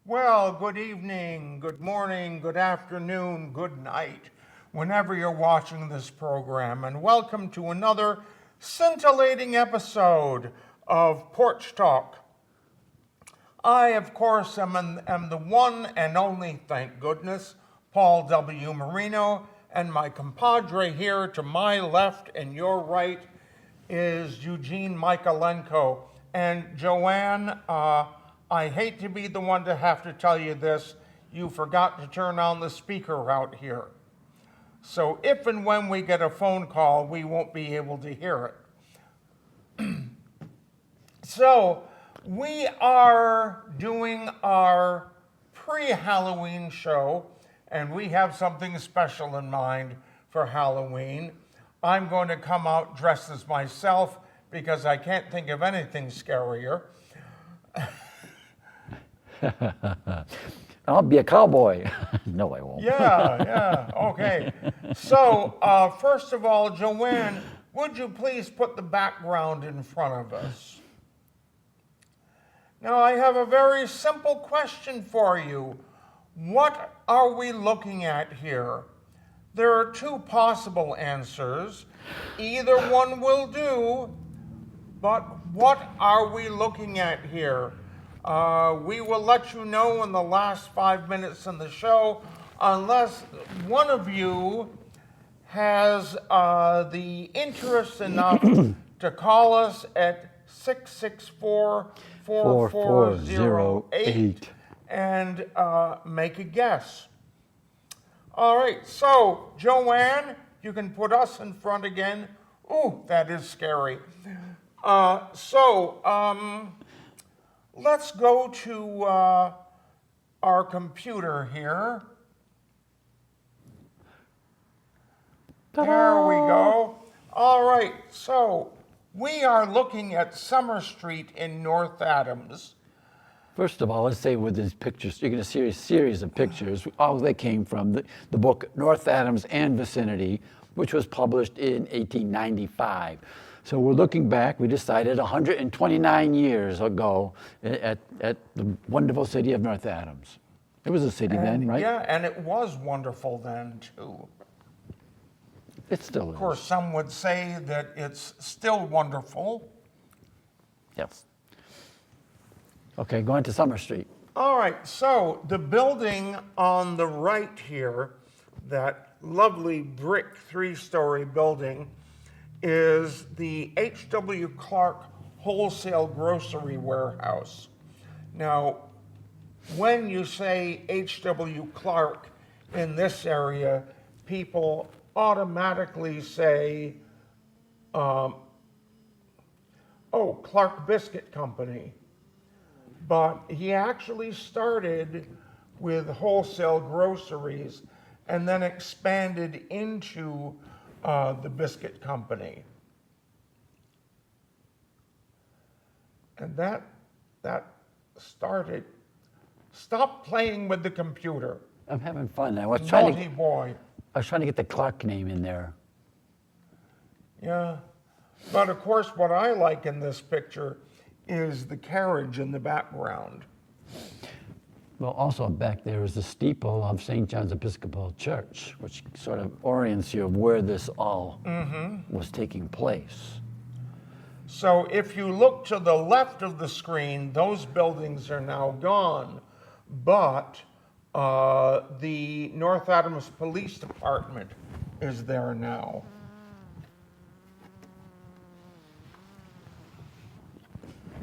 Well, good evening, good morning, good afternoon, good night, whenever you're watching this program, and welcome to another scintillating episode of Porch Talk. I, of course, am the one and only, thank goodness, Paul W. Marino, and my compadre here to my left and your right is Eugene Michaelenko. And Joanne, I hate to be the one to have to tell you this, you forgot to turn on the speaker out here. So if and when we get a phone call, we won't be able to hear it. So we are doing our pre-Halloween show, and we have something special in mind for Halloween. I'm going to come out dressed as myself because I can't think of anything scarier. I'll be a cowboy. No, I won't. Yeah, okay. So, first of all, Joanne, would you please put the background in front of us? Now, I have a very simple question for you. What are we looking at here? There are two possible answers. Either one will do, but what are we looking at here? We will let you know in the last 5 minutes in the show, unless one of you has the interest enough to call us at 664-4408 and make a guess. All right, so Joanne, you can put us in front again. Ooh, that is scary. Let's go to our computer here. Ta-da! There we go. All right, so we are looking at Summer Street in North Adams. First of all, let's say with these pictures, you're going to see a series of pictures. All they came from the book North Adams and Vicinity, which was published in 1895. So we're looking back, we decided 129 years ago at the wonderful city of North Adams. It was a city then, right? Yeah, and it was wonderful then, too. It still is. Of course, some would say that it's still wonderful. Yes. Okay, going to Summer Street. All right, so the building on the right here, that lovely brick 3-story building, is the H.W. Clark Wholesale Grocery Warehouse. Now, when you say H.W. Clark in this area, people automatically say, Clark Biscuit Company. But he actually started with wholesale groceries and then expanded into the biscuit company. And that started. Stop playing with the computer. I'm having fun. I was trying Naughty boy. I was trying to get the Clark name in there. Yeah. But of course, what I like in this picture is the carriage in the background. Well, also back there is the steeple of St. John's Episcopal Church, which sort of orients you of where this all was taking place. So if you look to the left of the screen, those buildings are now gone, but the North Adams Police Department is there now.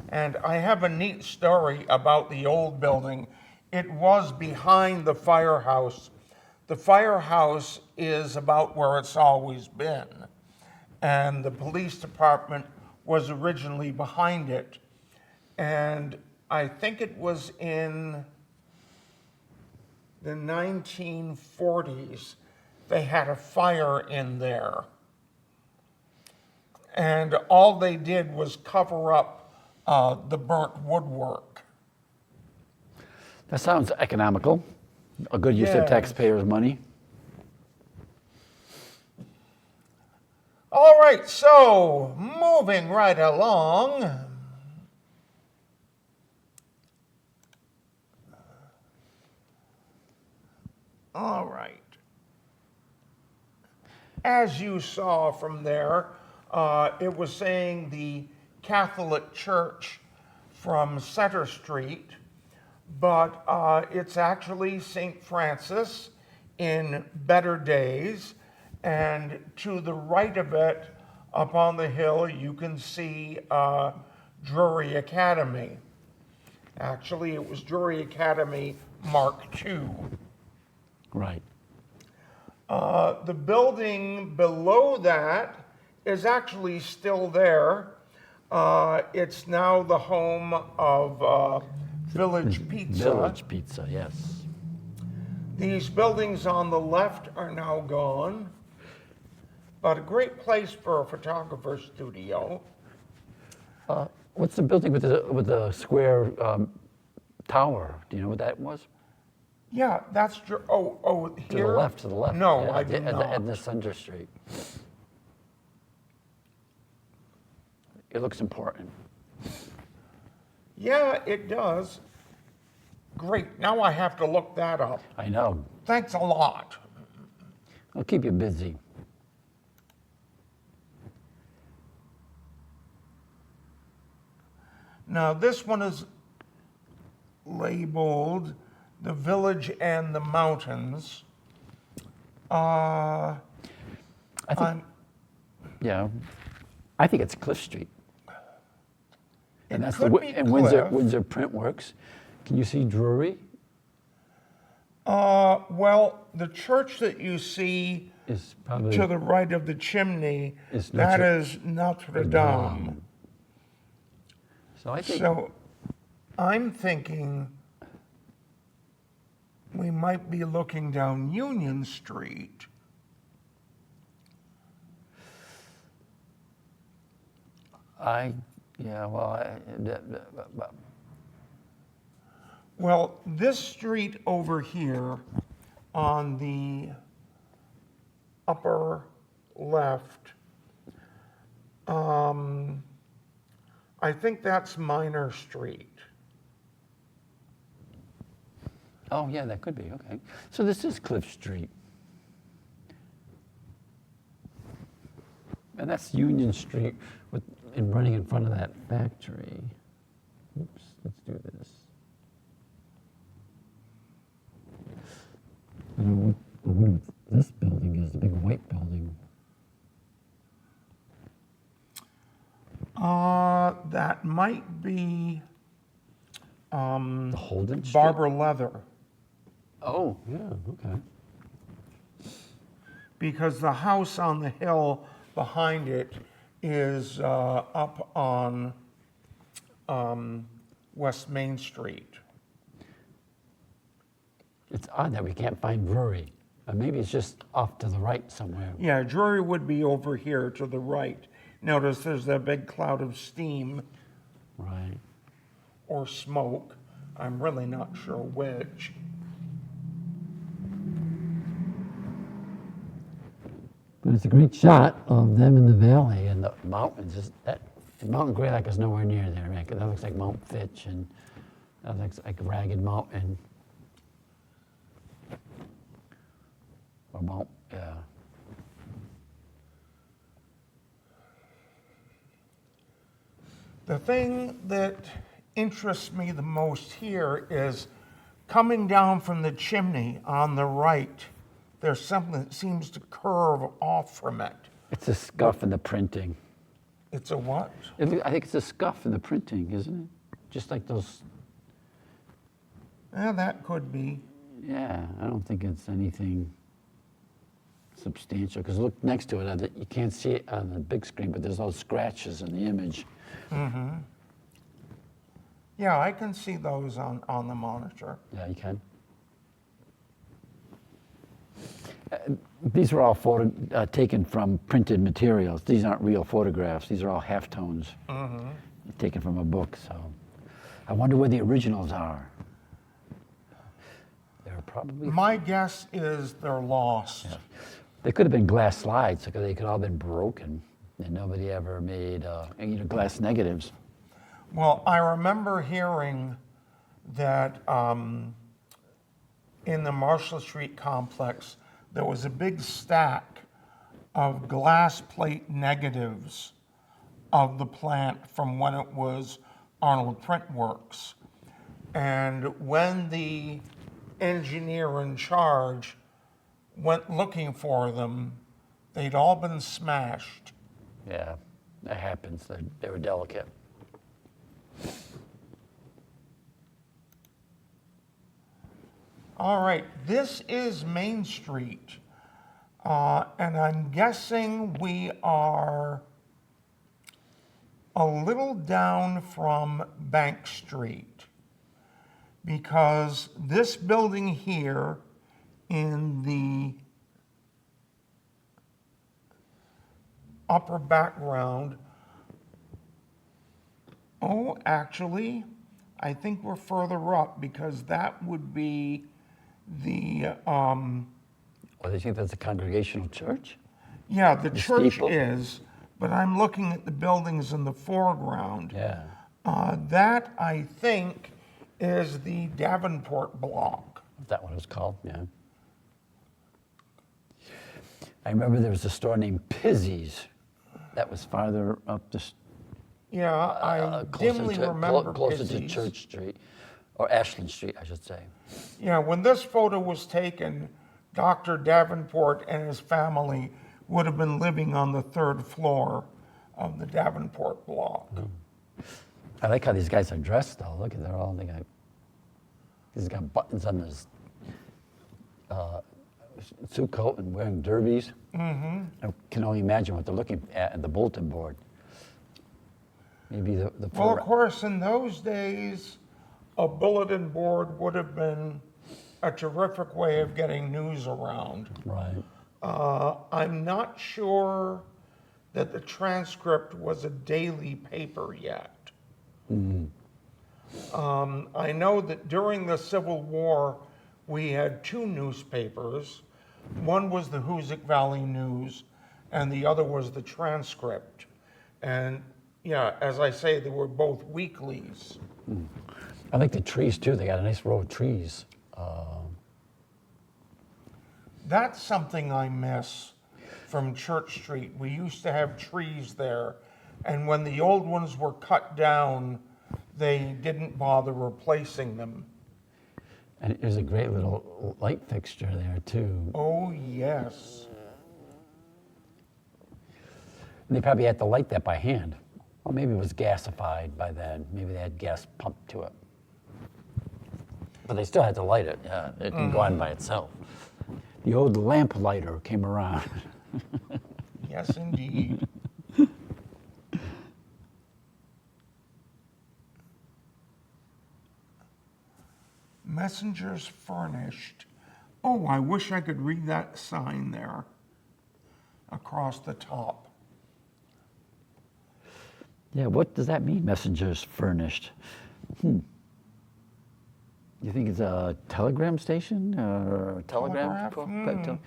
And I have a neat story about the old building. It was behind the firehouse. The firehouse is about where it's always been. And the police department was originally behind it. And I think it was in the 1940s, they had a fire in there. And all they did was cover up the burnt woodwork. That sounds economical. A good use of taxpayers' money. All right, so moving right along. All right. As you saw from there, it was saying the Catholic Church from Center Street, but it's actually St. Francis in better days. And to the right of it, up on the hill, you can see Drury Academy. Actually, it was Drury Academy Mark II. Right. The building below that is actually still there. It's now the home of Village Pizza. Village Pizza, yes. These buildings on the left are now gone, but a great place for a photographer's studio. What's the building with the square tower? Do you know what that was? Yeah, that's here. To the left, to the left. No, yeah, I do not. At the Center Street. It looks important. Yeah, it does. Great. Now I have to look that up. I know. Thanks a lot. I'll keep you busy. Now this one is labeled The Village and the Mountains. I think, yeah, I think it's Cliff Street. And that's could be and Cliff. Windsor Printworks. Can you see Drury? Well, the church that you see Is probably to the right of the chimney, Is that Notre- is Notre Dame. So I think So I'm thinking we might be looking down Union Street. Well, this street over here on the upper left, I think that's Minor Street. oh yeah, that could be, okay. So this is Cliff Street. And that's Union Street and running in front of that factory. Oops, let's do this. I don't know what this building is, the big white building. That might be The Holden Street? Barber Leather, Oh, yeah, okay. because the house on the hill behind it is up on West Main Street. It's odd that we can't find Drury. Maybe it's just off to the right somewhere. Yeah, Drury would be over here to the right. Notice there's that big cloud of steam Right. or smoke. I'm really not sure which. But it's a great shot of them in the valley and the mountains. That Mount Grey Lake is nowhere near there, right? That looks like Mount Fitch, and that looks like Ragged Mountain. Or Mount, yeah. The thing that interests me the most here is coming down from the chimney on the right, there's something that seems to curve off from it. It's a scuff in the printing. It's a what? I think it's a scuff in the printing, isn't it? Just like those, Yeah, that could be. yeah, I don't think it's anything substantial. Because look next to it, you can't see it on the big screen, but there's those scratches in the image. Yeah, I can see those on the monitor. Yeah, you can. These were all taken from printed materials. These aren't real photographs. These are all halftones taken from a book. So I wonder where the originals are. They're probably... My guess is they're lost. Yeah. They could have been glass slides, because they could all have been broken, and nobody ever made glass negatives. Well, I remember hearing that in the Marshall Street complex, there was a big stack of glass plate negatives of the plant from when it was Arnold Print Works. And when the engineer in charge went looking for them, they'd all been smashed. Yeah, that happens. They were delicate. All right, this is Main Street, and I'm guessing we are a little down from Bank Street, because this building here in the upper background, oh, actually, I think we're further up, because that would be the, Well, do you think that's a congregational church? yeah, the church steeple? is, but I'm looking at the buildings in the foreground. Yeah. That, I think, is the Davenport block. Is that what it was called? Yeah. I remember there was a store named Pizzi's that was farther up the Yeah, I dimly remember closer to Pizzi's. Church Street, or Ashland Street, I should say. Yeah, when this photo was taken, Dr. Davenport and his family would have been living on the third floor of the Davenport block. I like how these guys are dressed, though. Look at he's got buttons on his suit coat and wearing derbies. Mm-hmm. I can only imagine what they're looking at in the bulletin board. Maybe the Well, of course, in those days, a bulletin board would have been a terrific way of getting news around. Right. I'm not sure that the Transcript was a daily paper yet. I know that during the Civil War, we had two newspapers. One was the Hoosick Valley News, and the other was the Transcript. And yeah, as I say, they were both weeklies. I like the trees, too. They got a nice row of trees. That's something I miss from Church Street. We used to have trees there, and when the old ones were cut down, they didn't bother replacing them. And there's a great little light fixture there, too. Oh, yes. And they probably had to light that by hand. Or maybe it was gasified by then. Maybe they had gas pumped to it. But they still had to light it. Yeah, it didn't go on by itself. The old lamp lighter came around. Yes, indeed. Messengers furnished. Oh, I wish I could read that sign there across the top. Yeah, what does that mean, messengers furnished? You think it's a telegram station or a telegram? Telegraph?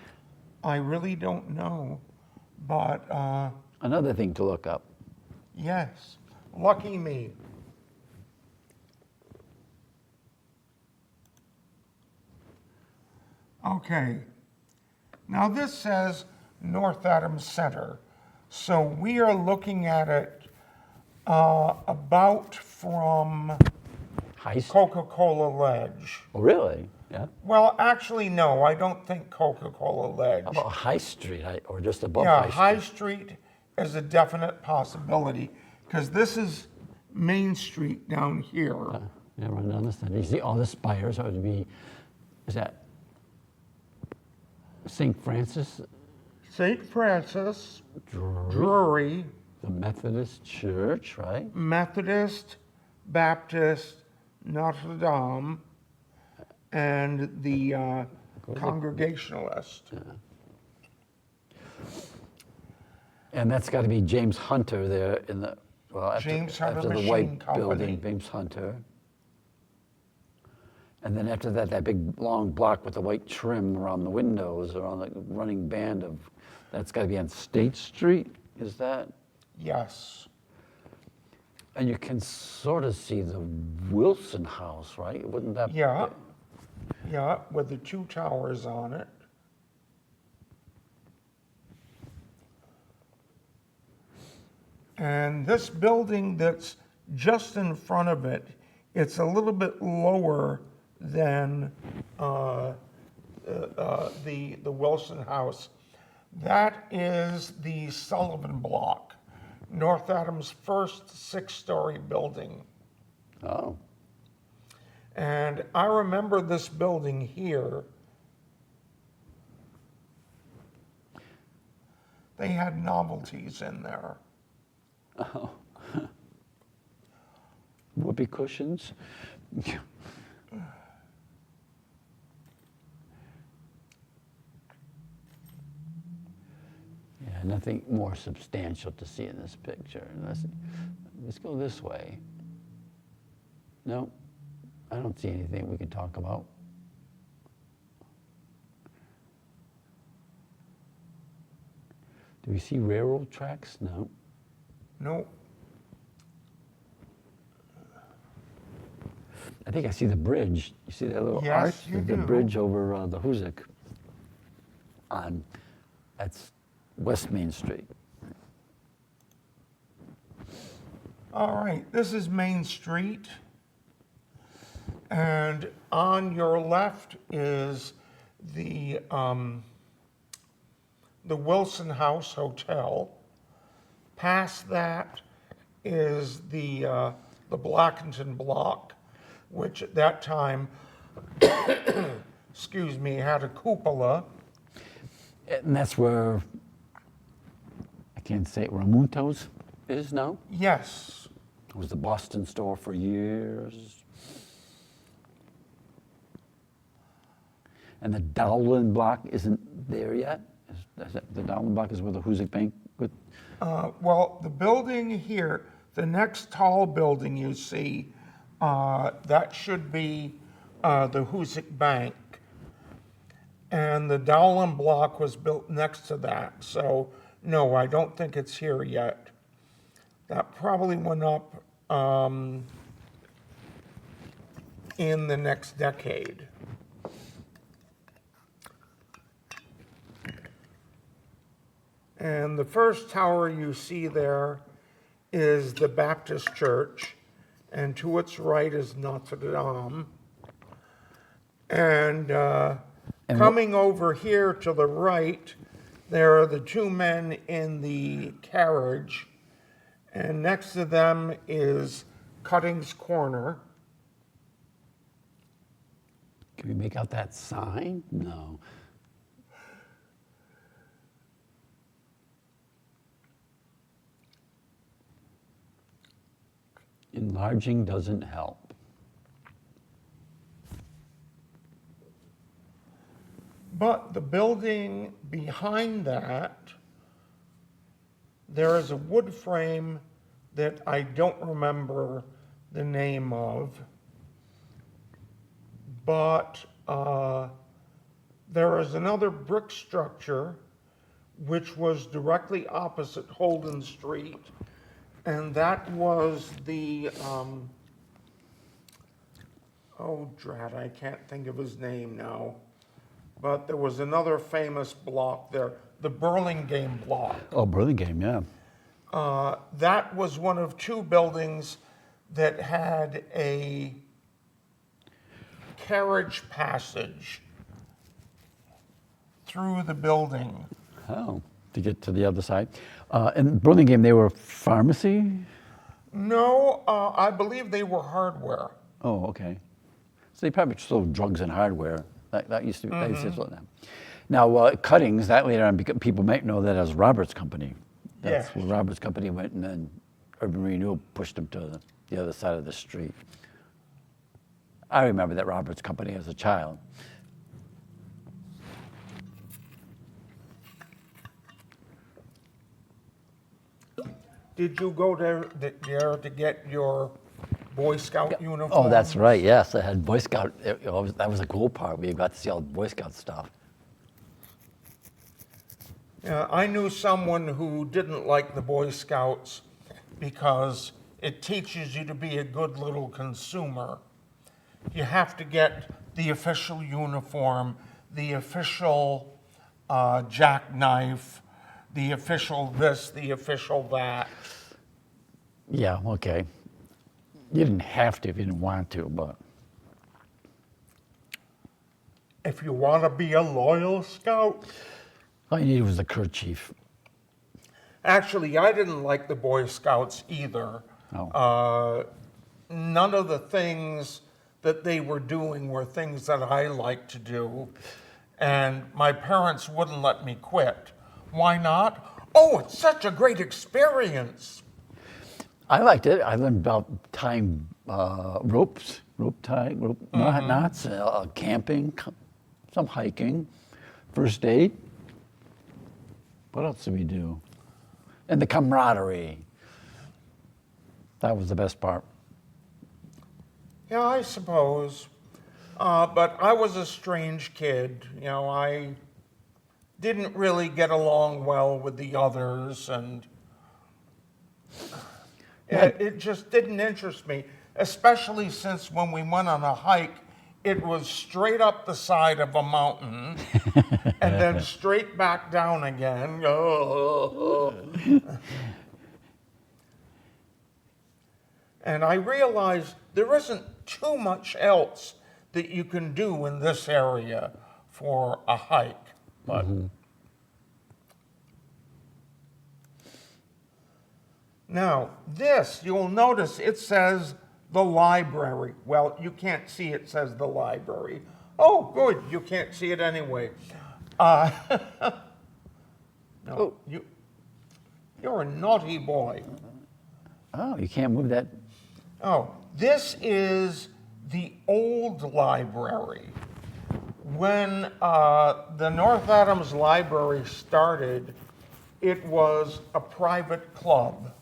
I really don't know, but Another thing to look up. yes, lucky me. Okay, now this says North Adams Center, so we are looking at it about from High Street? Coca-Cola Ledge. Oh, really? Yeah. Well, actually, no, I don't think Coca-Cola Ledge. How about High Street, or just above Yeah, High Street? High Street is a definite possibility, because this is Main Street down here. Yeah, run down the center. You see all the spires. That would be, is that St. Francis St. Francis, Drury, the Methodist Church, right? Methodist, Baptist, Notre Dame, and the Congregationalist. And that's got to be James Hunter there in the, well, after, James Hunter after the Machine white Company. building, James Hunter. And then after that, that big long block with the white trim around the windows, around the running band of, that's got to be on State Street, is that? Yes. And you can sort of see the Wilson House, right? Wouldn't that? Yeah. Yeah, with the two towers on it. And this building that's just in front of it, it's a little bit lower than the Wilson House. That is the Sullivan Block, North Adams' first six-story building. Oh, And I remember this building here. They had novelties in there. oh. Whoopee cushions. Yeah, nothing more substantial to see in this picture. Let's go this way. No, I don't see anything we can talk about. Do we see railroad tracks? No. No, I think I see the bridge. You see that little Yes, arch? you The do. bridge over the Hoosick. That's West Main Street. all right, this is Main Street. And on your left is the Wilson House Hotel. Past that is the Blackington Block, which at that time, excuse me, had a cupola. And that's where, I can't say it, Ramunto's is now? Yes, It was the Boston store for years. And the Dowland Block isn't there yet? The Dowland Block is where the Hoosick Bank would, well, the building here, the next tall building you see, that should be the Hoosick Bank. And the Dowland Block was built next to that. So, no, I don't think it's here yet. That probably went up in the next decade. And the first tower you see there is the Baptist Church, and to its right is Notre Dame. And coming over here to the right, there are the two men in the carriage, and next to them is Cutting's Corner. can we make out that sign? No. Enlarging doesn't help. But the building behind that, there is a wood frame that I don't remember the name of, but there is another brick structure which was directly opposite Holden Street, and that was the, oh drat, I can't think of his name now. But there was another famous block there, the Burlingame Block. Oh, Burlingame, yeah. That was one of two buildings that had a carriage passage through the building. Oh, to get to the other side. In Burlingame, they were pharmacy? No, I believe they were hardware. Oh, okay. So they probably sold drugs and hardware. That used to be, that used to sell them. Now, Cuttings, that later on, people might know that as Robert's Company. That's Yes. where Robert's Company went, and then Urban Renewal pushed them to the other side of the street. I remember that Robert's Company as a child. Did you go there to get your Boy Scout uniform? Oh, that's right, yes. I had Boy Scout. That was a cool part. We got to see all the Boy Scout stuff. Yeah, I knew someone who didn't like the Boy Scouts because it teaches you to be a good little consumer. You have to get the official uniform, the official jackknife, the official this, the official that. Yeah, okay. You didn't have to if you didn't want to, but If you want to be a loyal scout. all you needed was a kerchief. Actually, I didn't like the Boy Scouts either. Oh. None of the things that they were doing were things that I liked to do. And my parents wouldn't let me quit. Why not? Oh, it's such a great experience. I liked it. I learned about tying ropes, rope tying, rope knots, camping, some hiking, first aid. What else did we do? And the camaraderie. That was the best part. Yeah, I suppose. But I was a strange kid. You know, I didn't really get along well with the others, and it just didn't interest me, especially since when we went on a hike, it was straight up the side of a mountain and then straight back down again. And I realized there isn't too much else that you can do in this area for a hike. But now, this, you'll notice it says the library. Well, you can't see it says the library. Oh, good, you can't see it anyway. No, you're a naughty boy. Oh, you can't move that. Oh, this is the old library. When the North Adams Library started, it was a private club.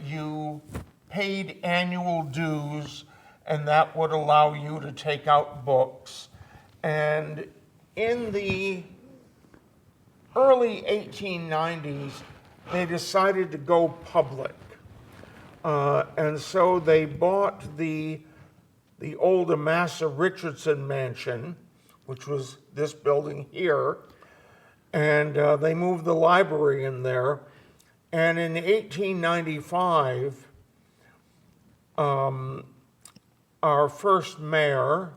You paid annual dues, and that would allow you to take out books. And in the early 1890s, they decided to go public. And so they bought the old Amasa Richardson mansion, which was this building here, and they moved the library in there. And in 1895, our first mayor,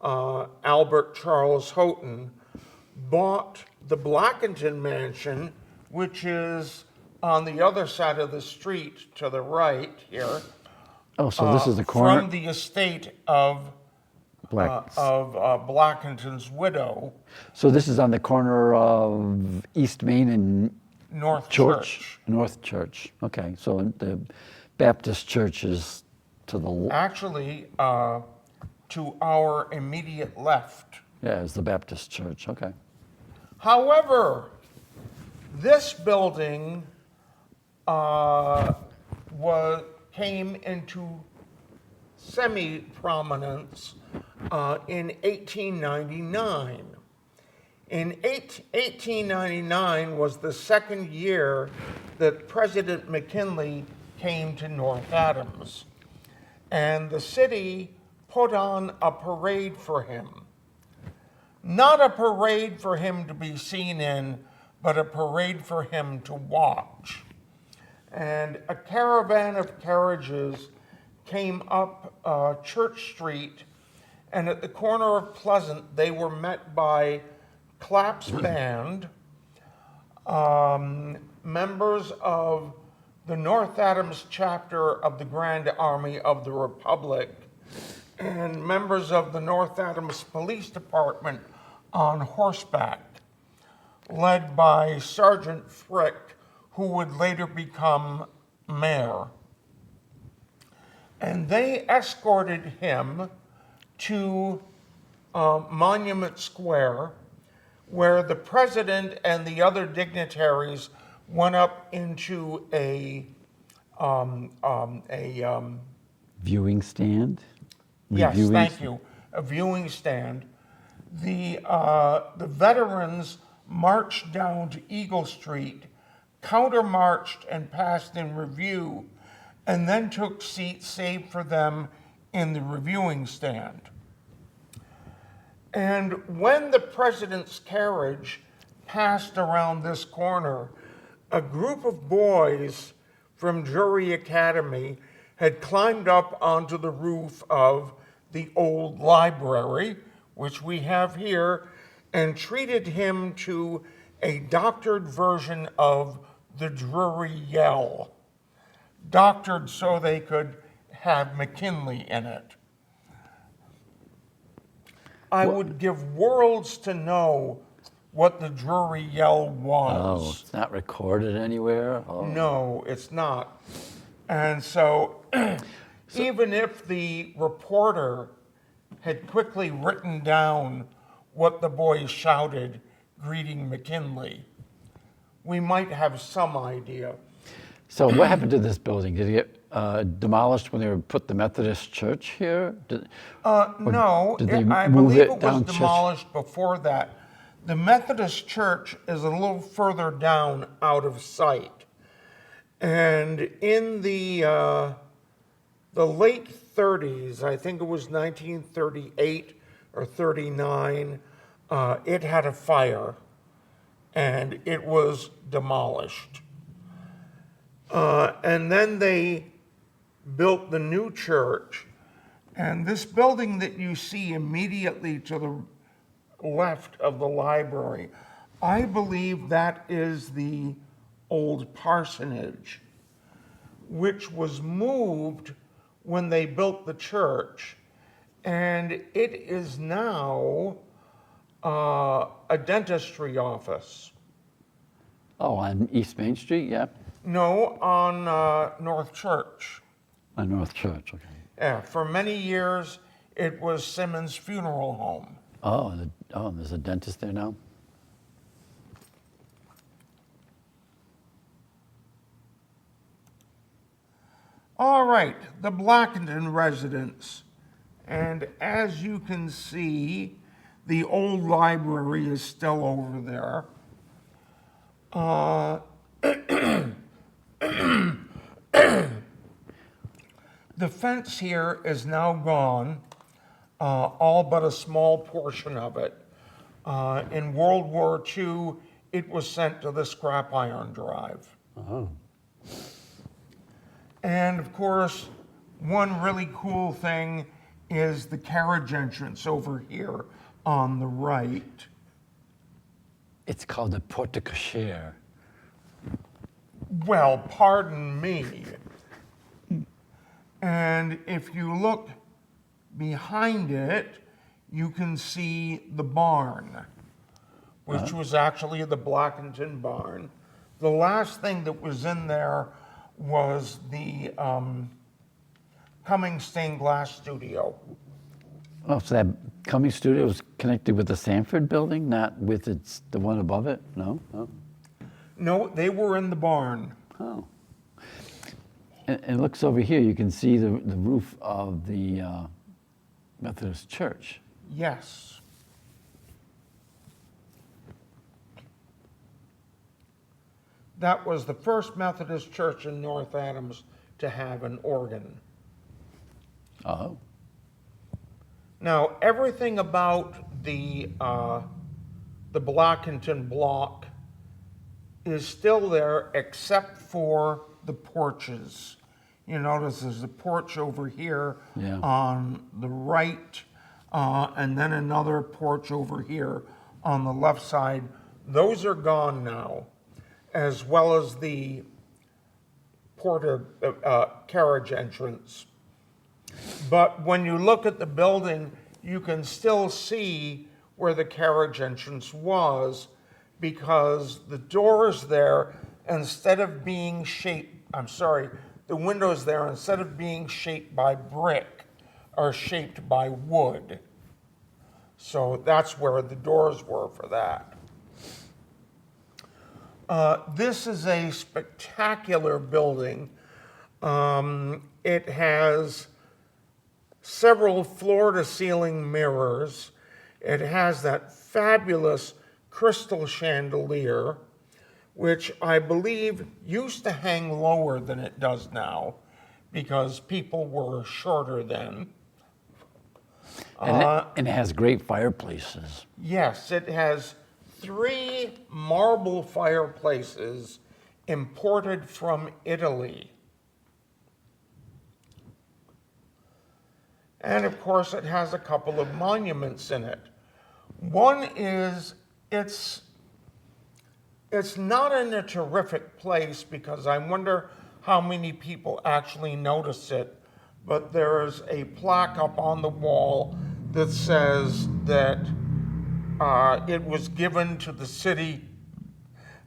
Albert Charles Houghton, bought the Blackington mansion, which is on the other side of the street to the right here. Oh, so this is the corner? From the estate of Blackington's widow. So this is on the corner of East Main and North Church. North Church. Okay, so the Baptist church is to the Actually, to our immediate left. yeah, it's the Baptist church. Okay. However, this building came into semi-prominence in 1899. In 1899 was the second year that President McKinley came to North Adams, and the city put on a parade for him. Not a parade for him to be seen in, but a parade for him to watch. And a caravan of carriages came up Church Street, and at the corner of Pleasant, they were met by Clap's band, members of the North Adams chapter of the Grand Army of the Republic, and members of the North Adams Police Department on horseback, led by Sergeant Frick, who would later become mayor. And they escorted him to Monument Square, where the president and the other dignitaries went up into a Viewing stand? yes, Reviewing thank stand? you, a viewing stand. The veterans marched down to Eagle Street, countermarched and passed in review, and then took seats saved for them in the reviewing stand. And when the president's carriage passed around this corner, a group of boys from Drury Academy had climbed up onto the roof of the old library, which we have here, and treated him to a doctored version of the Drury Yell, doctored so they could have McKinley in it. I would give worlds to know what the Drury Yell Oh, was. it's not recorded anywhere? Oh. No, it's not. And so, even if the reporter had quickly written down what the boys shouted greeting McKinley, we might have some idea. So what happened to this building? Did it get demolished when they put the Methodist church here? No, did they I move believe it it was down Church? demolished before that. The Methodist church is a little further down out of sight. And in the late 30s, I think it was 1938 or 39, it had a fire and it was demolished. And then they built the new church. And this building that you see immediately to the left of the library, I believe that is the old parsonage, which was moved when they built the church. And it is now a dentistry office. Oh, on East Main Street, yeah? No, on North Church. On North Church, okay. Yeah, for many years, it was Simmons Funeral Home. Oh, there's a dentist there now? All right, the Blackington residence. And as you can see, the old library is still over there. The fence here is now gone, all but a small portion of it. In World War II, it was sent to the scrap iron drive. Oh. And of course, one really cool thing is the carriage entrance over here on the right. It's called the porte cochere. Well, pardon me. And if you look behind it, you can see the barn, which was actually the Blackington barn. The last thing that was in there was the Cummings stained glass studio. Oh, so that Cummings studio is connected with the Sanford building, not with the one above it? No? Oh. No, they were in the barn. Oh. And it looks over here, you can see the roof of the Methodist church. Yes. That was the first Methodist church in North Adams to have an organ. Oh. Now, everything about the Blackington block is still there except for the porches. You notice there's a porch over here on the right, and then another porch over here on the left side. Those are gone now, as well as the carriage entrance. But when you look at the building, you can still see where the carriage entrance was, because the doors there, instead of being shaped, the windows there, instead of being shaped by brick, are shaped by wood. So that's where the doors were for that. This is a spectacular building. It has several floor-to-ceiling mirrors. It has that fabulous crystal chandelier, which I believe used to hang lower than it does now because people were shorter then. And it has great fireplaces. Yes, it has 3 marble fireplaces imported from Italy. And of course, it has a couple of monuments in it. One is, it's not in a terrific place because I wonder how many people actually notice it, but there's a plaque up on the wall that says that it was given to the city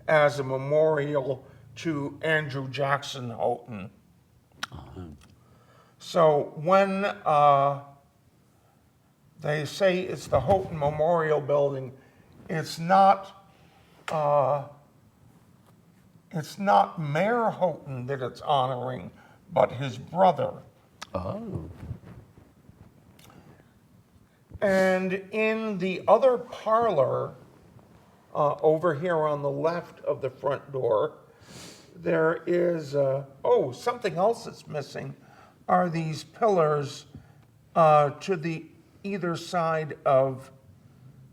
as a memorial to Andrew Jackson Houghton. So when they say it's the Houghton Memorial Building, it's not Mayor Houghton that it's honoring, but his brother. Oh. And in the other parlor, over here on the left of the front door, there is, something else that's missing are these pillars to the either side of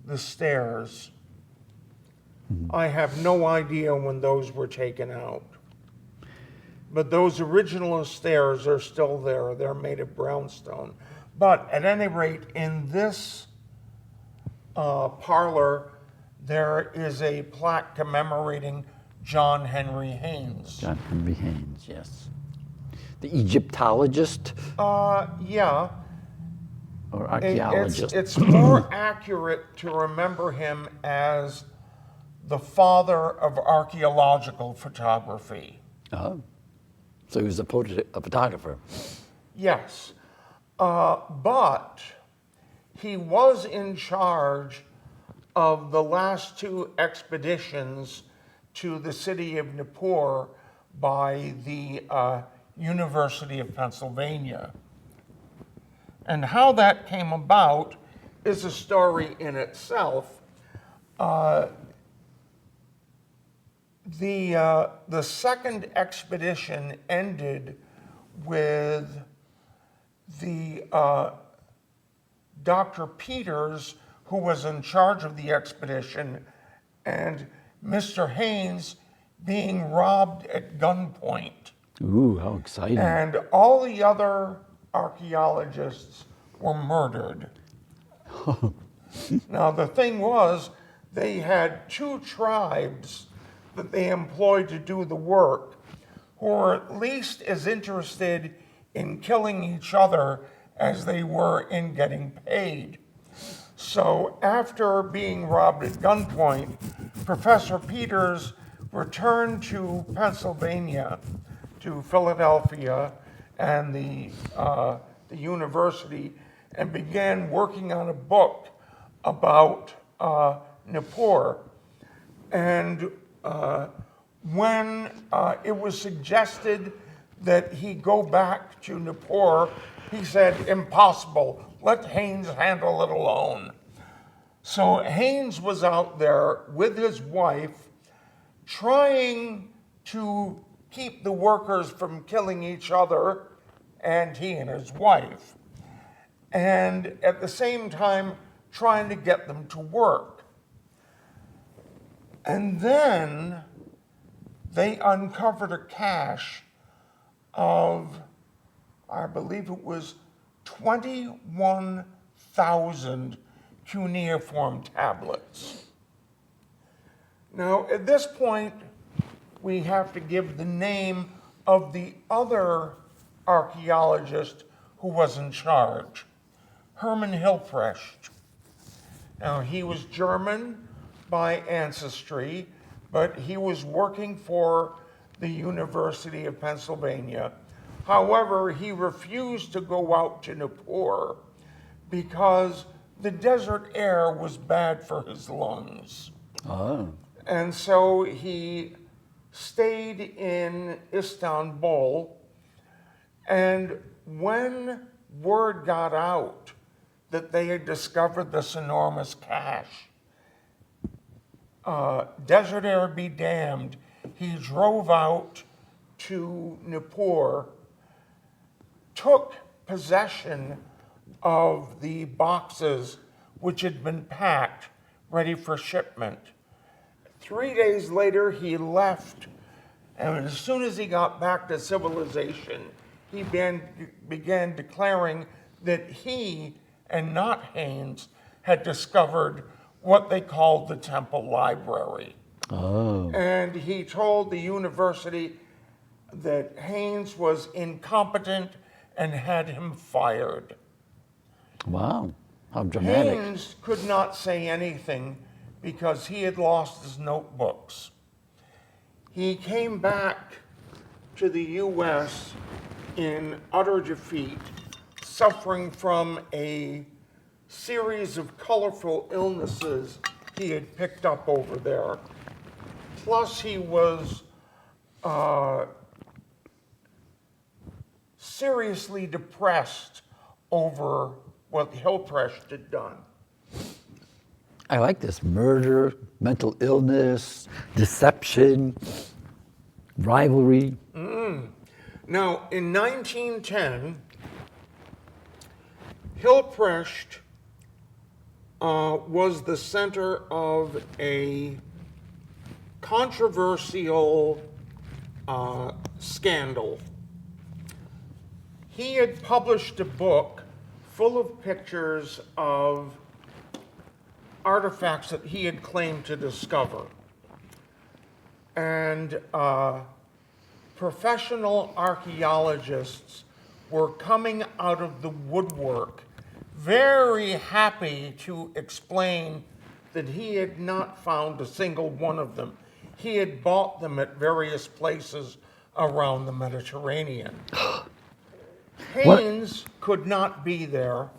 the stairs. I have no idea when those were taken out. But those original stairs are still there. They're made of brownstone. But at any rate, in this parlor, there is a plaque commemorating John Henry Haynes. John Henry Haynes, yes. The Egyptologist Yeah. or archaeologist. It's more accurate to remember him as the father of archaeological photography. Oh. So he was a photographer. Yes. But he was in charge of the last 2 expeditions to the city of Nippur by the University of Pennsylvania. And how that came about is a story in itself. The second expedition ended with the Dr. Peters, who was in charge of the expedition, and Mr. Haynes being robbed at gunpoint. Ooh, how exciting. And all the other archaeologists were murdered. Now, the thing was, they had 2 tribes that they employed to do the work who were at least as interested in killing each other as they were in getting paid. So after being robbed at gunpoint, Professor Peters returned to Pennsylvania, to Philadelphia and the university, and began working on a book about Nippur. And when it was suggested that he go back to Nippur, he said, impossible, let Haynes handle it alone. So Haynes was out there with his wife trying to keep the workers from killing each other, and he and his wife, and at the same time trying to get them to work. And then they uncovered a cache of, I believe it was 21,000 cuneiform tablets. Now, at this point, we have to give the name of the other archaeologist who was in charge, Hermann Hilprecht. Now, he was German by ancestry, but he was working for the University of Pennsylvania. However, he refused to go out to Nippur because the desert air was bad for his lungs. Oh. And so he stayed in Istanbul, and when word got out that they had discovered this enormous cache, desert air be damned, he drove out to Nippur, took possession of the boxes which had been packed, ready for shipment. 3 days later, he left, and as soon as he got back to civilization, he began declaring that he, and not Haynes, had discovered what they called the Temple Library. Oh, And he told the university that Haynes was incompetent and had him fired. wow. How dramatic. Haynes could not say anything because he had lost his notebooks. He came back to the U.S. in utter defeat, suffering from a series of colorful illnesses he had picked up over there. Plus, he was seriously depressed over what Hilprecht had done. I like this: murder, mental illness, deception, rivalry. Now, in 1910, Hilprecht was the center of a controversial scandal. He had published a book full of pictures of artifacts that he had claimed to discover. And professional archaeologists were coming out of the woodwork, very happy to explain that he had not found a single one of them. He had bought them at various places around the Mediterranean. Haynes could not be there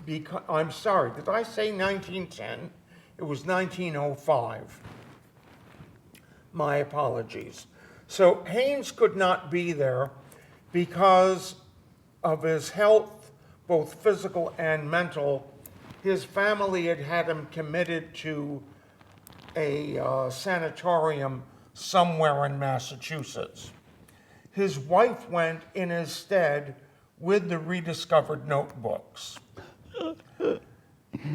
because, I'm sorry, did I say 1910? It was 1905. My apologies. So Haynes could not be there because of his health, both physical and mental. His family had had him committed to a sanatorium somewhere in Massachusetts. His wife went in his stead with the rediscovered notebooks.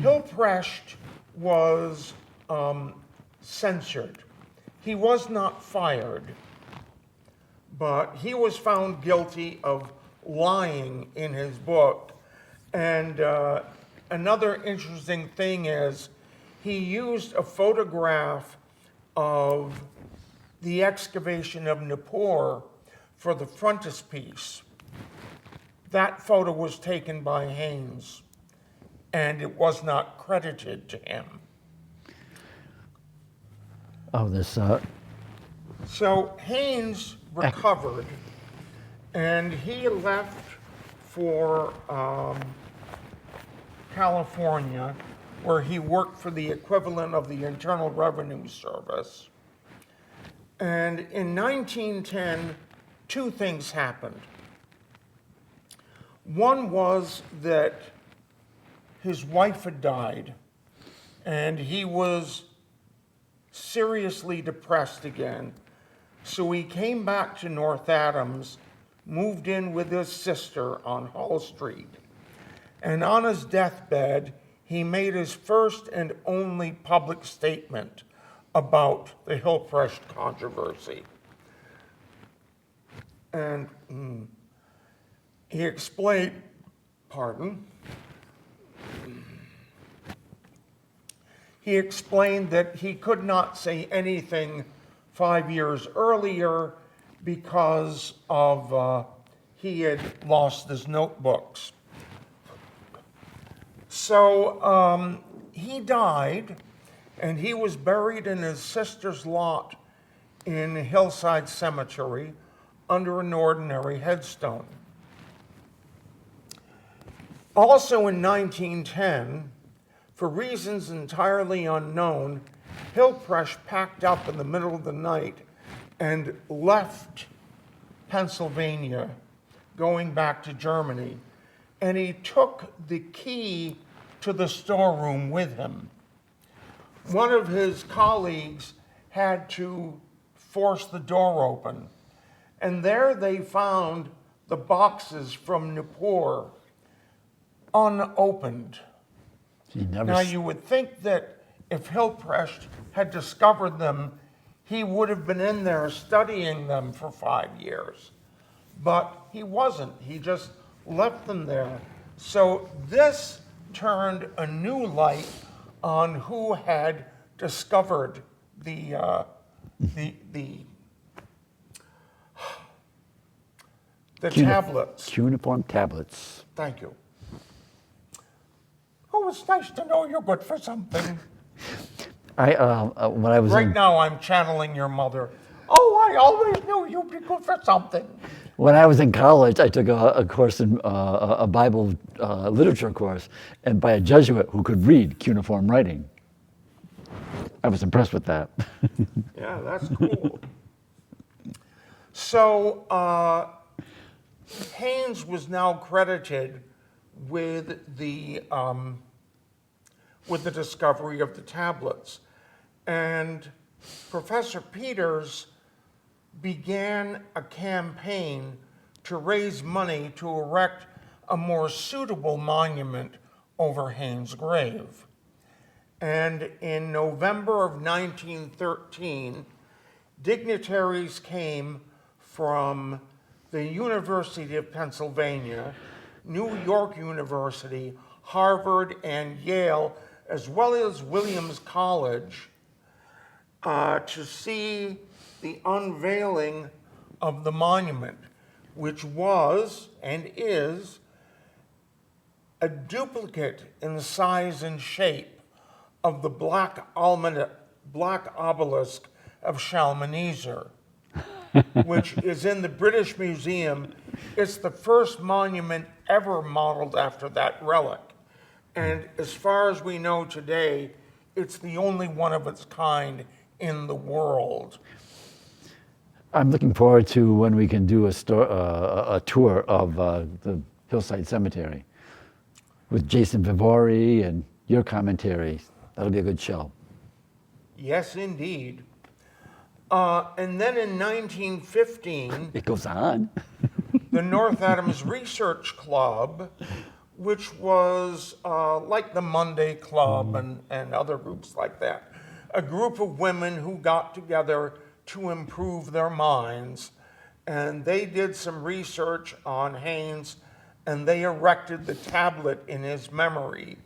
Hilprecht was censured. He was not fired, but he was found guilty of lying in his book. And another interesting thing is he used a photograph of the excavation of Nippur for the frontispiece. That photo was taken by Haynes, and it was not credited to him. Oh, this. So Haynes recovered, and he left for California, where he worked for the equivalent of the Internal Revenue Service. And in 1910, two things happened. One was that his wife had died, and he was seriously depressed again. So he came back to North Adams, moved in with his sister on Hall Street, and on his deathbed, he made his first and only public statement about the Hilprecht controversy. And he explained, he explained that he could not say anything 5 years earlier because of he had lost his notebooks. So he died, and he was buried in his sister's lot in Hillside Cemetery under an ordinary headstone. Also in 1910, for reasons entirely unknown, Hilprecht packed up in the middle of the night and left Pennsylvania, going back to Germany, and he took the key to the storeroom with him. One of his colleagues had to force the door open, and there they found the boxes from Nippur, unopened. He never. Now, you would think that if Hilprecht had discovered them, he would have been in there studying them for 5 years. But he wasn't. He just left them there. So this turned a new light on who had discovered the tablets. Cuneiform tablets. Thank you. Oh, it's nice to know you're good for something. When I was Right now, I'm channeling your mother. Oh, I always knew you'd be good for something. When I was in college, I took a course in a Bible literature course, and by a Jesuit who could read cuneiform writing. I was impressed with that. Yeah, that's cool. So Haynes was now credited with the discovery of the tablets, and Professor Peters began a campaign to raise money to erect a more suitable monument over Haynes' grave. And in November of 1913, dignitaries came from the University of Pennsylvania, New York University, Harvard, and Yale, as well as Williams College, to see the unveiling of the monument, which was and is a duplicate in size and shape of the black obelisk of Shalmaneser, which is in the British Museum. It's the first monument ever modeled after that relic. And as far as we know today, it's the only one of its kind in the world. I'm looking forward to when we can do a tour of the Hillside Cemetery with Jason Vivori and your commentary. That'll be a good show. Yes, indeed. And then in 1915, It goes on. the North Adams Research Club, which was like the Monday Club and other groups like that, a group of women who got together to improve their minds, and they did some research on Haynes, and they erected the tablet in his memory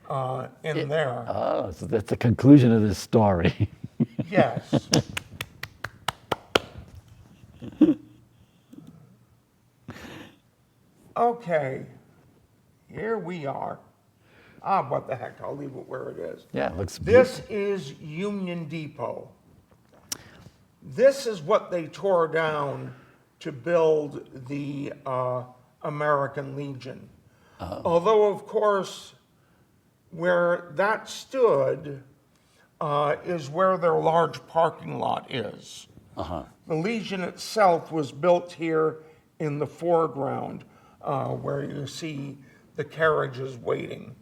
there. Oh, so that's the conclusion of this story. Yes. Okay, here we are. What the heck, I'll leave it where it is. Yeah, it looks This is Union Depot. This is what they tore down to build the American Legion. Although, of course, where that stood is where their large parking lot is. The Legion itself was built here in the foreground, where you see the carriages waiting.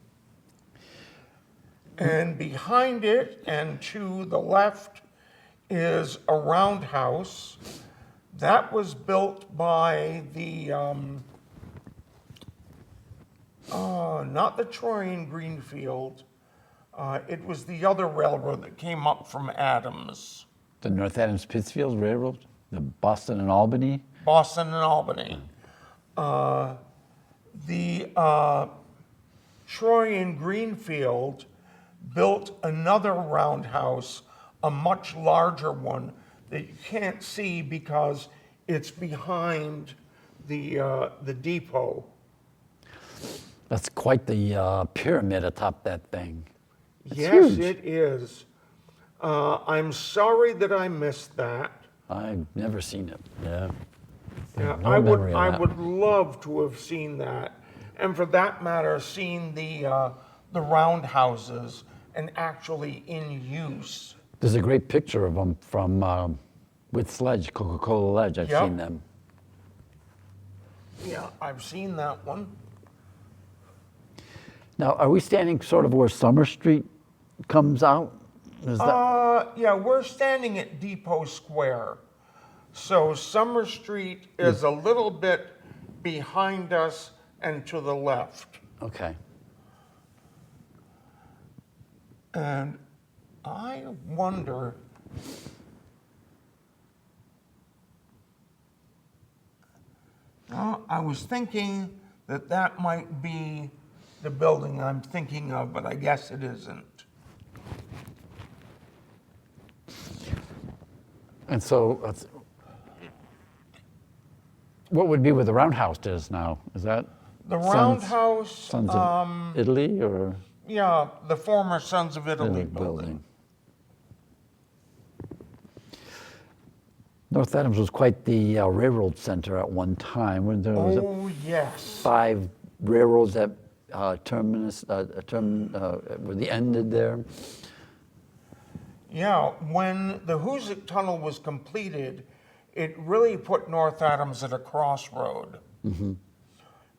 And behind it and to the left is a roundhouse that was built by the, not the Troy and Greenfield, it was the other railroad that came up from Adams. the North Adams Pittsfield Railroad, the Boston and Albany. Boston and Albany. The Troy and Greenfield built another roundhouse, a much larger one that you can't see because it's behind the depot. That's quite the pyramid atop that thing. It's Yes, huge. it is. I'm sorry that I missed that. I've never seen it. Yeah. Yeah, No I would. memory of I that. would love to have seen that, and for that matter, seen the roundhouses and actually in use. There's a great picture of them from with Sledge, Coca-Cola Ledge. I've Yep. seen them. Yeah, I've seen that one. Now, are we standing sort of where Summer Street comes out? Is that, Yeah, we're standing at Depot Square. So Summer Street is a little bit behind us and to the left. Okay. And I wonder, well, I was thinking that that might be the building I'm thinking of, but I guess it isn't. And so, what would be where the roundhouse is now? Is that The Sons, Roundhouse, Sons of Italy or yeah, the former Sons of Italy Italy building. North Adams was quite the railroad center at one time. When there was Oh, yes. 5 railroads at terminus, where the ended there. Yeah, when the Hoosick Tunnel was completed, it really put North Adams at a crossroad.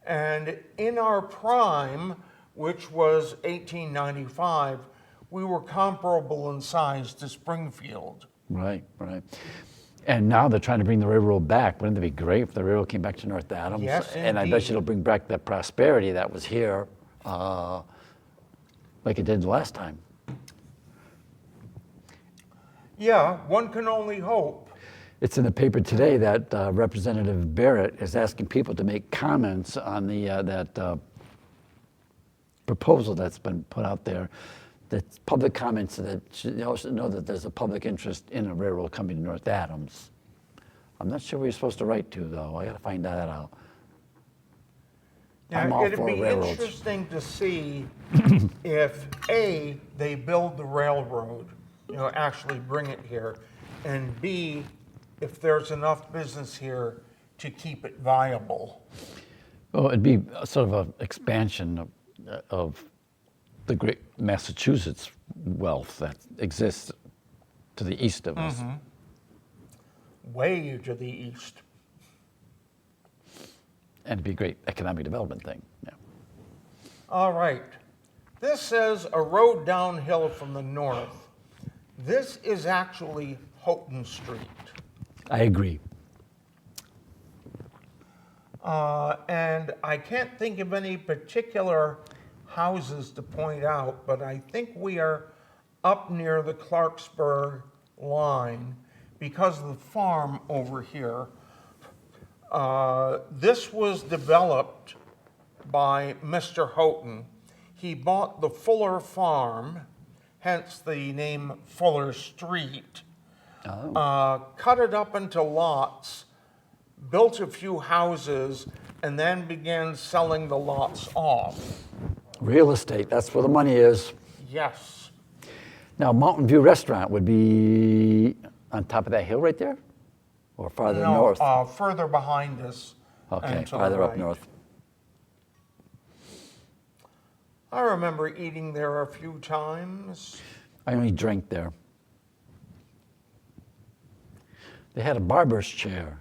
And in our prime, which was 1895, we were comparable in size to Springfield. Right, right. And now they're trying to bring the railroad back. Wouldn't it be great if the railroad came back to North Adams? Yes, and I bet indeed. you it'll bring back that prosperity that was here, like it did the last time. Yeah, one can only hope. It's in the paper today that Representative Barrett is asking people to make comments on the that proposal that's been put out there. That's public comments that should also know that there's a public interest in a railroad coming to North Adams. I'm not sure where you're supposed to write to, though. I got to find that out. I'm Now, all it'd for be railroads. interesting to see if A, they build the railroad, actually bring it here, and B, if there's enough business here to keep it viable. Well, it'd be a sort of an expansion of the great Massachusetts wealth that exists to the east of us. Way to the east. And it'd be a great economic development thing. Yeah. All right. This says a road downhill from the north. This is actually Houghton Street. I agree. And I can't think of any particular houses to point out, but I think we are up near the Clarksburg line because of the farm over here. This was developed by Mr. Houghton. He bought the Fuller Farm, hence the name Fuller Street, cut it up into lots, built a few houses, and then began selling the lots off. Real estate, that's where the money is. Yes. Now, Mountain View Restaurant would be on top of that hill right there? Or farther north? Further behind us. Okay, and to the farther up right. north. I remember eating there a few times. I only drank there. They had a barber's chair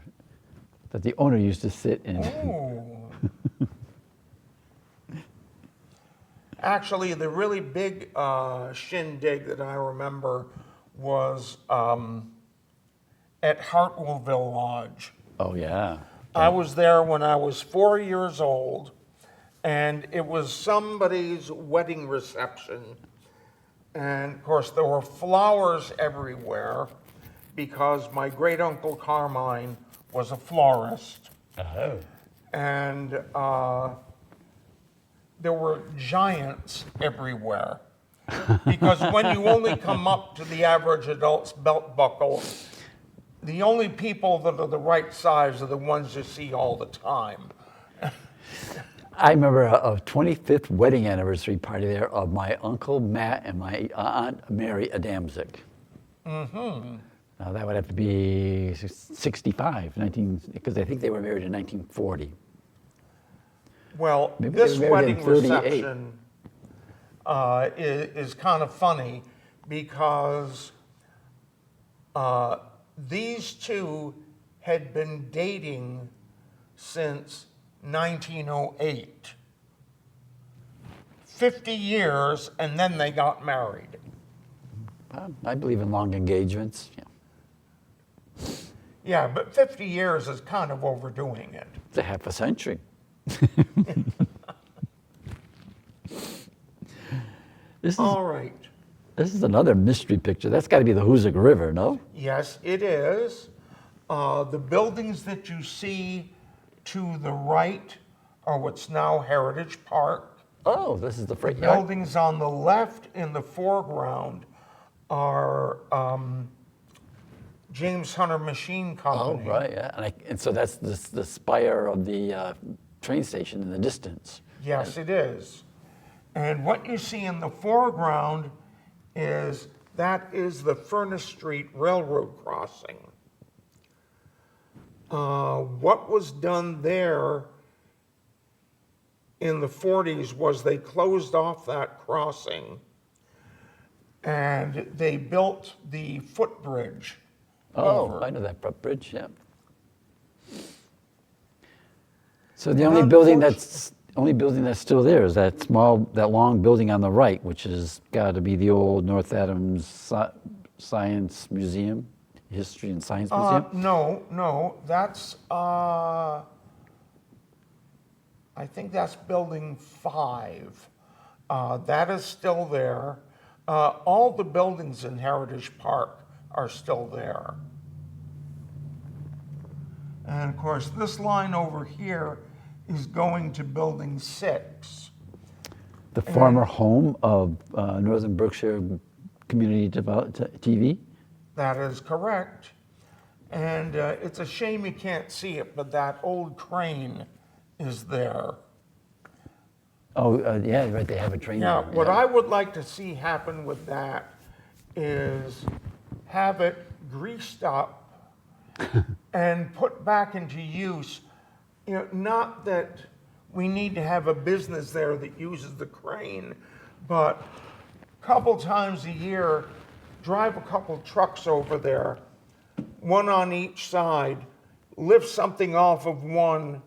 that the owner used to sit in. Ooh. Actually, the really big shindig that I remember was at Hartwellville Lodge. Oh, yeah. I was there when I was 4 years old, and it was somebody's wedding reception. And of course, there were flowers everywhere because my great uncle Carmine was a florist. Oh. And there were giants everywhere. Because when you only come up to the average adult's belt buckle, the only people that are the right size are the ones you see all the time. I remember a 25th wedding anniversary party there of my Uncle Matt and my Aunt Mary Adamczyk. Mm-hmm. Now that would have to be 65, because I think they were married in 1940. Well, Maybe they this were married wedding in 38. reception is kind of funny because these two had been dating since 1908. 50 years, and then they got married. I believe in long engagements. Yeah. Yeah, but 50 years is kind of overdoing it. It's a half a century. This is All right. this is another mystery picture. That's got to be the Hoosick River, no? Yes, it is. The buildings that you see to the right are what's now Heritage Park. Oh, this is the The freight yard. buildings on the left in the foreground are James Hunter Machine Oh, Company. right, yeah. And so that's the spire of the train station in the distance. Yes, it is. And what you see in the foreground is that is the Furnace Street Railroad crossing. What was done there in the 40s was they closed off that crossing and they built the footbridge Oh, over. I know that footbridge, yeah. So the And only building that's still there is that long building on the right, which has got to be the old North Adams Science Museum, History and Science Museum. No, that's, I think that's building 5. That is still there. All the buildings in Heritage Park are still there. And of course, this line over here is going to building 6. The former home of Northern Berkshire Community TV. That is correct. And it's a shame you can't see it, but that old crane is there. Oh, yeah, right. They have a train Now, there. what yeah. I would like to see happen with that is have it greased up and put back into use. You know, not that we need to have a business there that uses the crane, but a couple times a year, drive a couple trucks over there, one on each side, lift something off of one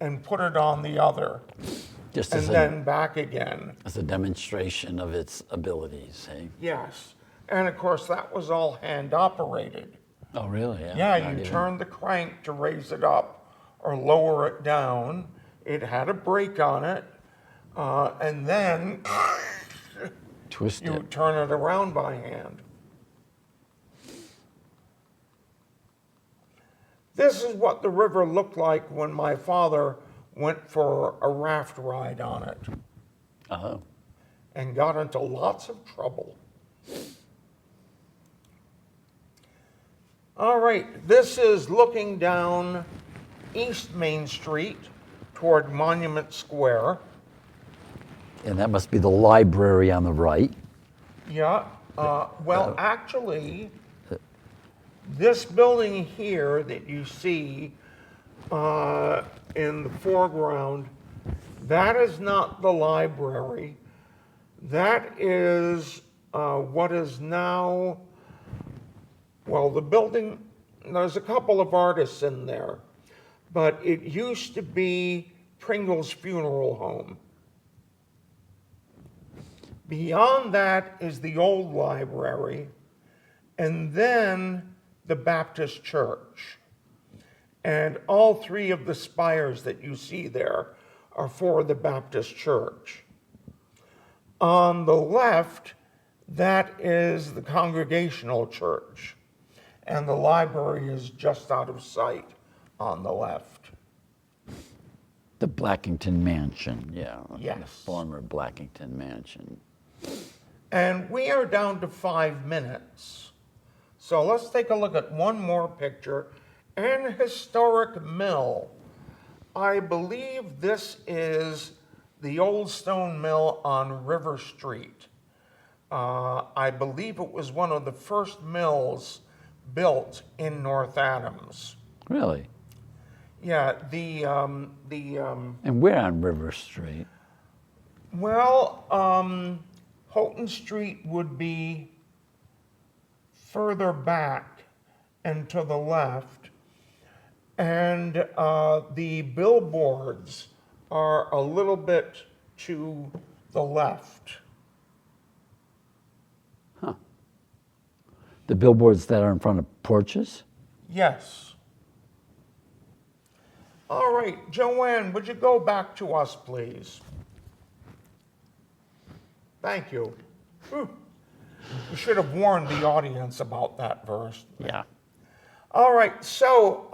and put it on the other, Just and as then back again. as a demonstration of its abilities, hey? Yes. And of course, that was all hand operated. Oh, really? Yeah. Yeah, Not you even- turn the crank to raise it up or lower it down. It had a brake on it, and then Twist you it. turn it around by hand. This is what the river looked like when my father went for a raft ride on it Oh. and got into lots of trouble. All right, this is looking down East Main Street toward Monument Square. And that must be the library on the right. Yeah, well, actually, this building here that you see in the foreground, that is not the library. That is what is now, well, the building, there's a couple of artists in there, but it used to be Pringle's Funeral Home. Beyond that is the old library, and then the Baptist church. And all 3 of the spires that you see there are for the Baptist church. On the left, that is the Congregational church, and the library is just out of sight on the left. The Blackington Mansion, yeah. Yes. The former Blackington Mansion. And we are down to 5 minutes. So let's take a look at one more picture. An historic mill. I believe this is the old stone mill on River Street. I believe it was one of the first mills built in North Adams. Really? Yeah, And we're on River Street. well, Houghton Street would be further back and to the left, and the billboards are a little bit to the left. The billboards that are in front of porches? Yes. All right, Joanne, would you go back to us, please? Thank you. You should have warned the audience about that verse. Yeah. All right, so,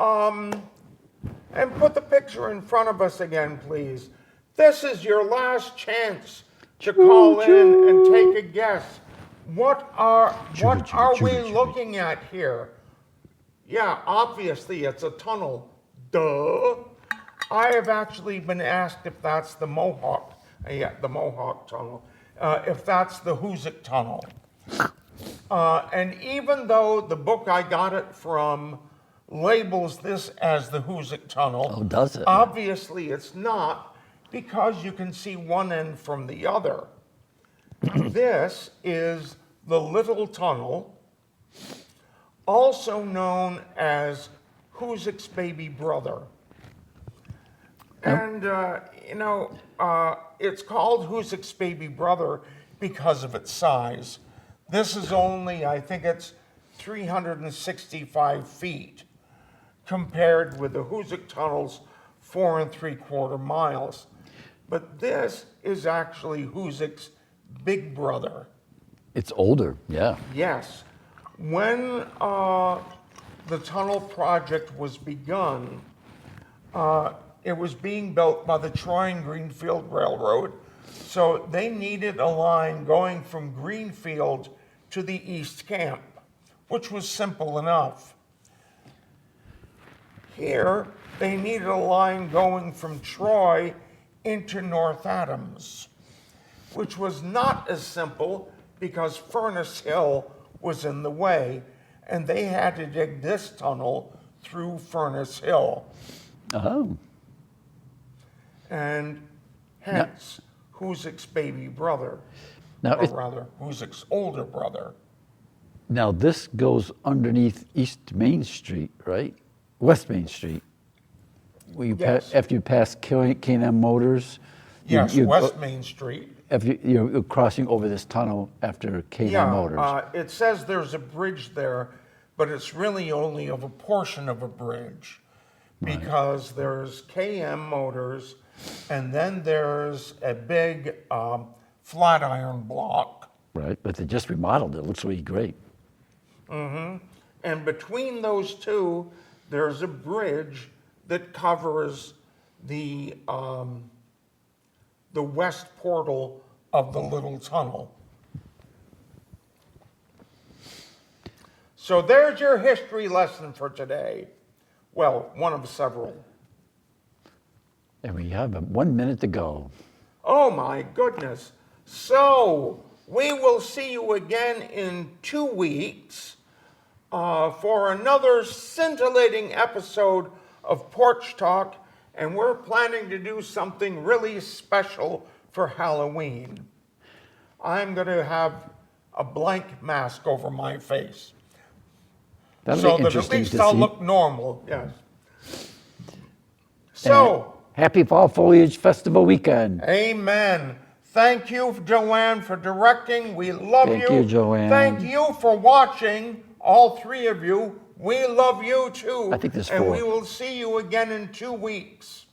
and put the picture in front of us again, please. This is your last chance to call in and take a guess. What are we looking at here? Yeah, obviously it's a tunnel. Duh. I have actually been asked if that's the Mohawk Tunnel, if that's the Hoosick Tunnel. And even though the book I got it from labels this as the Hoosick Tunnel, Oh, does it? obviously it's not, because you can see one end from the other. This is the Little Tunnel, also known as Hoosick's baby brother. And, it's called Hoosick's baby brother because of its size. This is only, I think it's 365 feet, compared with the Hoosick Tunnel's 4 3/4 miles. But this is actually Hoosick's big brother. It's older, yeah. Yes. When the tunnel project was begun, it was being built by the Troy and Greenfield Railroad, so they needed a line going from Greenfield to the East Camp, which was simple enough. Here, they needed a line going from Troy into North Adams, which was not as simple because Furnace Hill was in the way, and they had to dig this tunnel through Furnace Hill. Oh. And hence, Hoosick's baby brother, Now, or rather, Hoosick's older brother. Now this goes underneath East Main Street, right? West Main Street. Yes. After you pass K&M Motors. Yes, West Main Street. After you're crossing over this tunnel after K&M Motors. It says there's a bridge there, but it's really only of a portion of a bridge, because there's KM Motors, and then there's a big flat iron block. Right, but they just remodeled it. It looks really great. And between those two, there's a bridge that covers the west portal of the little tunnel. So there's your history lesson for today. Well, one of several. And we have 1 minute to go. Oh my goodness. So we will see you again in 2 weeks for another scintillating episode of Porch Talk, and we're planning to do something really special for Halloween. I'm going to have a blank mask over my face. That'll So be that at interesting least to I'll see. look normal, yes. So, Happy Fall Foliage Festival weekend. amen. Thank you, Joanne, for directing. We love you. Thank you, Joanne. Thank you for watching, all 3 of you. We love you too. I think there's And 4. we will see you again in 2 weeks.